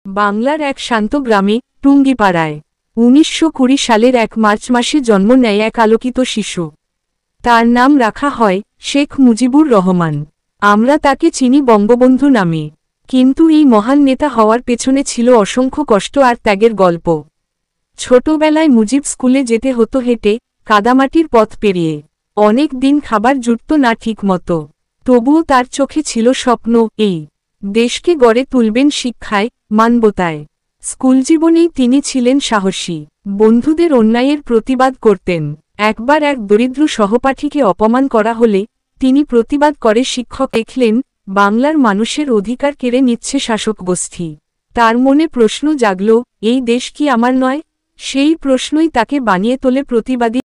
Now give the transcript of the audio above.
বাংলার এক শান্ত গ্রামে টুঙ্গিপাড়ায় ১৯২০ সালের ১ মার্চ মাসে জন্ম নেয় এক আলোকিত শিশু। তার নাম রাখা হয় শেখ মুজিবুর রহমান। আমরা তাকে চিনি বঙ্গবন্ধু নামে, কিন্তু এই মহান নেতা হওয়ার পেছনে ছিল অসংখ্য কষ্ট আর ত্যাগের গল্প। ছোটবেলায় মুজিব স্কুলে যেতে হতো হেঁটে, কাদামাটির পথ পেরিয়ে। অনেক দিন খাবার জুটত না ঠিক মতো, তবুও তার চোখে ছিল স্বপ্ন, এই দেশকে গড়ে তুলবেন শিক্ষায়, মানবতায়। স্কুল জীবনেই তিনি ছিলেন সাহসী, বন্ধুদের অন্যায়ের প্রতিবাদ করতেন। একবার এক দরিদ্র সহপাঠীকে অপমান করা হলে তিনি প্রতিবাদ করে শিক্ষক দেখলেন বাংলার মানুষের অধিকার কেড়ে নিচ্ছে শাসক গোষ্ঠী। তার মনে প্রশ্ন জাগল, এই দেশ কি আমার নয়? সেই প্রশ্নই তাকে বানিয়ে তোলে প্রতিবাদী।